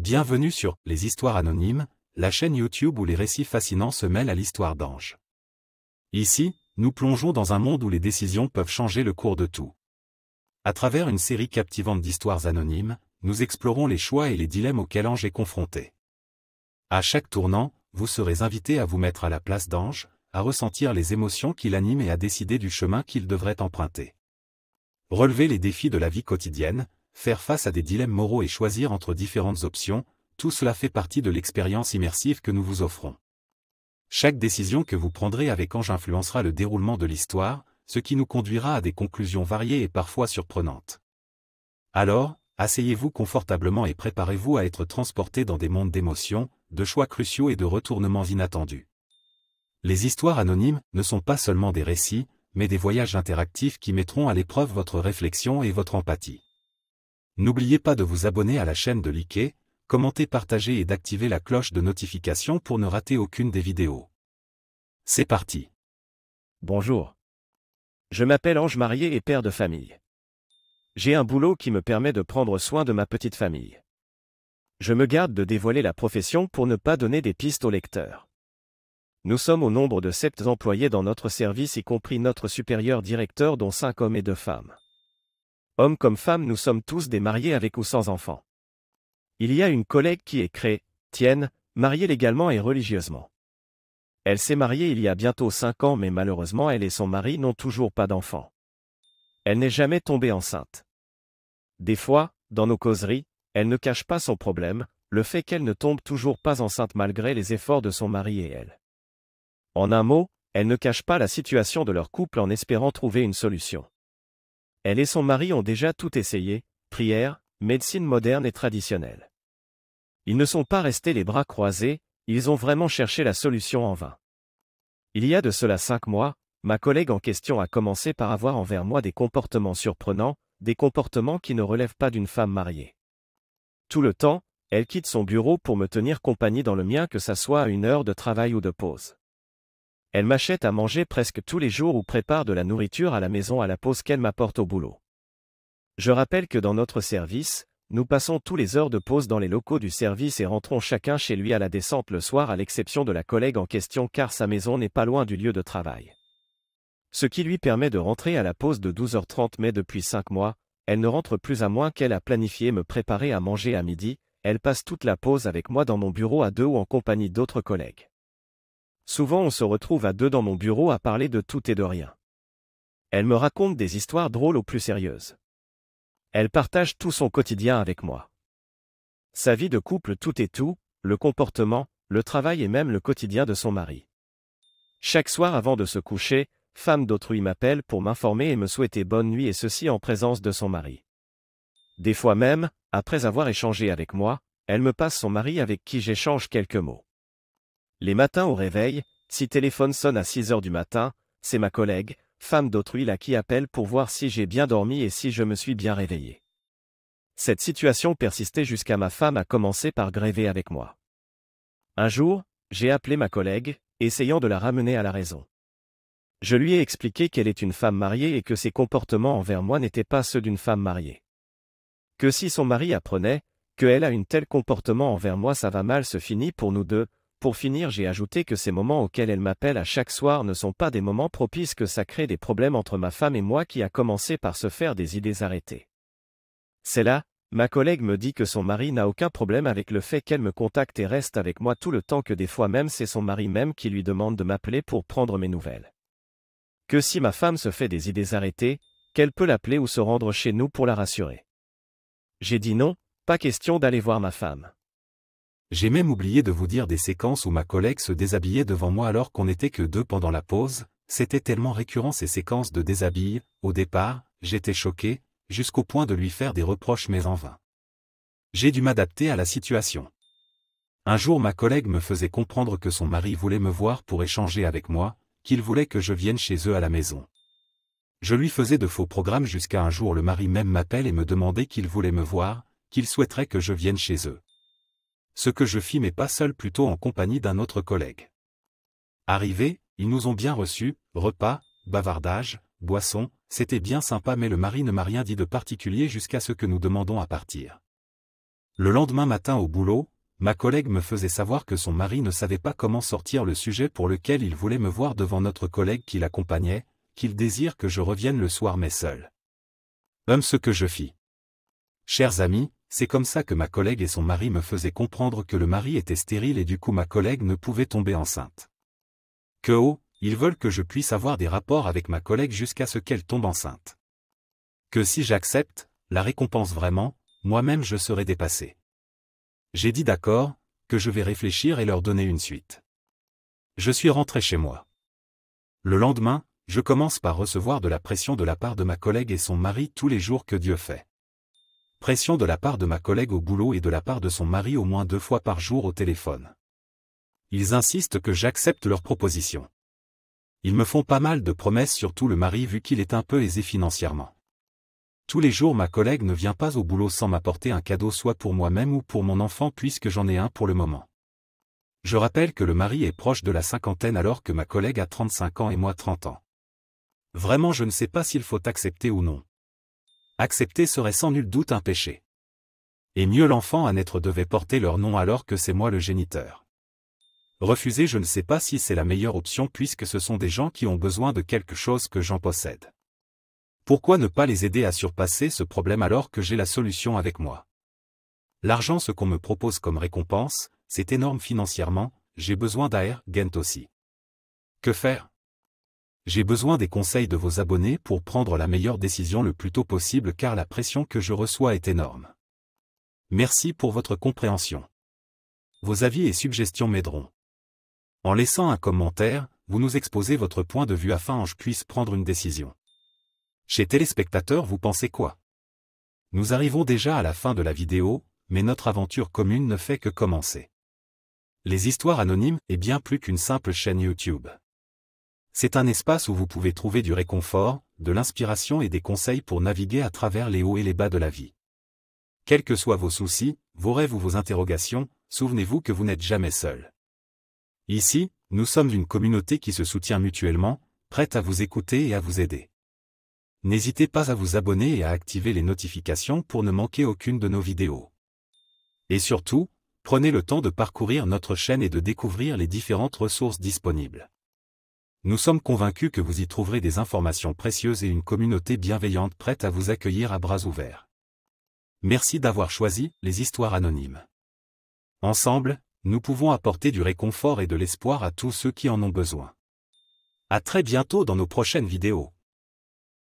Bienvenue sur « Les histoires anonymes », la chaîne YouTube où les récits fascinants se mêlent à l'histoire d'Ange. Ici, nous plongeons dans un monde où les décisions peuvent changer le cours de tout. À travers une série captivante d'histoires anonymes, nous explorons les choix et les dilemmes auxquels Ange est confronté. À chaque tournant, vous serez invité à vous mettre à la place d'Ange, à ressentir les émotions qui l'animent et à décider du chemin qu'il devrait emprunter. Relever les défis de la vie quotidienne, faire face à des dilemmes moraux et choisir entre différentes options, tout cela fait partie de l'expérience immersive que nous vous offrons. Chaque décision que vous prendrez avec Ange influencera le déroulement de l'histoire, ce qui nous conduira à des conclusions variées et parfois surprenantes. Alors, asseyez-vous confortablement et préparez-vous à être transporté dans des mondes d'émotions, de choix cruciaux et de retournements inattendus. Les histoires anonymes ne sont pas seulement des récits, mais des voyages interactifs qui mettront à l'épreuve votre réflexion et votre empathie. N'oubliez pas de vous abonner à la chaîne, de liker, commenter, partager et d'activer la cloche de notification pour ne rater aucune des vidéos. C'est parti. Bonjour. Je m'appelle Ange, marié et père de famille. J'ai un boulot qui me permet de prendre soin de ma petite famille. Je me garde de dévoiler la profession pour ne pas donner des pistes aux lecteurs. Nous sommes au nombre de 7 employés dans notre service, y compris notre supérieur directeur, dont 5 hommes et 2 femmes. Hommes comme femmes, nous sommes tous des mariés avec ou sans enfants. Il y a une collègue qui est chrétienne, mariée légalement et religieusement. Elle s'est mariée il y a bientôt 5 ans, mais malheureusement elle et son mari n'ont toujours pas d'enfants. Elle n'est jamais tombée enceinte. Des fois, dans nos causeries, elle ne cache pas son problème, le fait qu'elle ne tombe toujours pas enceinte malgré les efforts de son mari et elle. En un mot, elle ne cache pas la situation de leur couple en espérant trouver une solution. Elle et son mari ont déjà tout essayé, prière, médecine moderne et traditionnelle. Ils ne sont pas restés les bras croisés, ils ont vraiment cherché la solution en vain. Il y a de cela 5 mois, ma collègue en question a commencé par avoir envers moi des comportements surprenants, des comportements qui ne relèvent pas d'une femme mariée. Tout le temps, elle quitte son bureau pour me tenir compagnie dans le mien, que ça soit à une heure de travail ou de pause. Elle m'achète à manger presque tous les jours ou prépare de la nourriture à la maison à la pause qu'elle m'apporte au boulot. Je rappelle que dans notre service, nous passons tous les heures de pause dans les locaux du service et rentrons chacun chez lui à la descente le soir, à l'exception de la collègue en question, car sa maison n'est pas loin du lieu de travail. Ce qui lui permet de rentrer à la pause de 12h30, mais depuis 5 mois, elle ne rentre plus à moins qu'elle a planifié me préparer à manger à midi. Elle passe toute la pause avec moi dans mon bureau à 2 ou en compagnie d'autres collègues. Souvent on se retrouve à 2 dans mon bureau à parler de tout et de rien. Elle me raconte des histoires drôles aux plus sérieuses. Elle partage tout son quotidien avec moi. Sa vie de couple, tout et tout, le comportement, le travail et même le quotidien de son mari. Chaque soir avant de se coucher, femme d'autrui m'appelle pour m'informer et me souhaiter bonne nuit, et ceci en présence de son mari. Des fois même, après avoir échangé avec moi, elle me passe son mari avec qui j'échange quelques mots. Les matins au réveil, si téléphone sonne à 6h du matin, c'est ma collègue, femme d'autrui là, qui appelle pour voir si j'ai bien dormi et si je me suis bien réveillé. Cette situation persistait jusqu'à ma femme a commencé par gréver avec moi. Un jour, j'ai appelé ma collègue, essayant de la ramener à la raison. Je lui ai expliqué qu'elle est une femme mariée et que ses comportements envers moi n'étaient pas ceux d'une femme mariée. Que si son mari apprenait qu'elle a un tel comportement envers moi, ça va mal se finir pour nous deux. Pour finir, j'ai ajouté que ces moments auxquels elle m'appelle à chaque soir ne sont pas des moments propices, que ça crée des problèmes entre ma femme et moi, qui a commencé par se faire des idées arrêtées. C'est là, ma collègue me dit que son mari n'a aucun problème avec le fait qu'elle me contacte et reste avec moi tout le temps, que des fois même c'est son mari même qui lui demande de m'appeler pour prendre mes nouvelles. Que si ma femme se fait des idées arrêtées, qu'elle peut l'appeler ou se rendre chez nous pour la rassurer. J'ai dit non, pas question d'aller voir ma femme. J'ai même oublié de vous dire des séquences où ma collègue se déshabillait devant moi alors qu'on n'était que 2 pendant la pause. C'était tellement récurrent, ces séquences de déshabille. Au départ, j'étais choqué, jusqu'au point de lui faire des reproches, mais en vain. J'ai dû m'adapter à la situation. Un jour, ma collègue me faisait comprendre que son mari voulait me voir pour échanger avec moi, qu'il voulait que je vienne chez eux à la maison. Je lui faisais de faux programmes jusqu'à un jour le mari même m'appelle et me demandait qu'il voulait me voir, qu'il souhaiterait que je vienne chez eux. Ce que je fis, mais pas seul, plutôt en compagnie d'un autre collègue. Arrivés, ils nous ont bien reçus, repas, bavardage, boissons, c'était bien sympa, mais le mari ne m'a rien dit de particulier jusqu'à ce que nous demandons à partir. Le lendemain matin au boulot, ma collègue me faisait savoir que son mari ne savait pas comment sortir le sujet pour lequel il voulait me voir devant notre collègue qui l'accompagnait, qu'il désire que je revienne le soir mais seul. Ce que je fis. Chers amis, c'est comme ça que ma collègue et son mari me faisaient comprendre que le mari était stérile et du coup ma collègue ne pouvait tomber enceinte. Ils veulent que je puisse avoir des rapports avec ma collègue jusqu'à ce qu'elle tombe enceinte. Que si j'accepte, la récompense vraiment, moi-même je serai dépassé. J'ai dit d'accord, que je vais réfléchir et leur donner une suite. Je suis rentré chez moi. Le lendemain, je commence par recevoir de la pression de la part de ma collègue et son mari tous les jours que Dieu fait. Pression de la part de ma collègue au boulot et de la part de son mari au moins 2 fois par jour au téléphone. Ils insistent que j'accepte leurs propositions. Ils me font pas mal de promesses, surtout le mari vu qu'il est un peu aisé financièrement. Tous les jours ma collègue ne vient pas au boulot sans m'apporter un cadeau soit pour moi-même ou pour mon enfant puisque j'en ai un pour le moment. Je rappelle que le mari est proche de la cinquantaine alors que ma collègue a 35 ans et moi 30 ans. Vraiment je ne sais pas s'il faut accepter ou non. Accepter serait sans nul doute un péché. Et mieux l'enfant à naître devait porter leur nom alors que c'est moi le géniteur. Refuser je ne sais pas si c'est la meilleure option puisque ce sont des gens qui ont besoin de quelque chose que j'en possède. Pourquoi ne pas les aider à surpasser ce problème alors que j'ai la solution avec moi? L'argent ce qu'on me propose comme récompense, c'est énorme financièrement, j'ai besoin d'AR, Gent aussi. Que faire? J'ai besoin des conseils de vos abonnés pour prendre la meilleure décision le plus tôt possible car la pression que je reçois est énorme. Merci pour votre compréhension. Vos avis et suggestions m'aideront. En laissant un commentaire, vous nous exposez votre point de vue afin que je puisse prendre une décision. Chez téléspectateurs, vous pensez quoi? Nous arrivons déjà à la fin de la vidéo, mais notre aventure commune ne fait que commencer. Les histoires anonymes est bien plus qu'une simple chaîne YouTube. C'est un espace où vous pouvez trouver du réconfort, de l'inspiration et des conseils pour naviguer à travers les hauts et les bas de la vie. Quels que soient vos soucis, vos rêves ou vos interrogations, souvenez-vous que vous n'êtes jamais seul. Ici, nous sommes une communauté qui se soutient mutuellement, prête à vous écouter et à vous aider. N'hésitez pas à vous abonner et à activer les notifications pour ne manquer aucune de nos vidéos. Et surtout, prenez le temps de parcourir notre chaîne et de découvrir les différentes ressources disponibles. Nous sommes convaincus que vous y trouverez des informations précieuses et une communauté bienveillante prête à vous accueillir à bras ouverts. Merci d'avoir choisi les histoires anonymes. Ensemble, nous pouvons apporter du réconfort et de l'espoir à tous ceux qui en ont besoin. À très bientôt dans nos prochaines vidéos.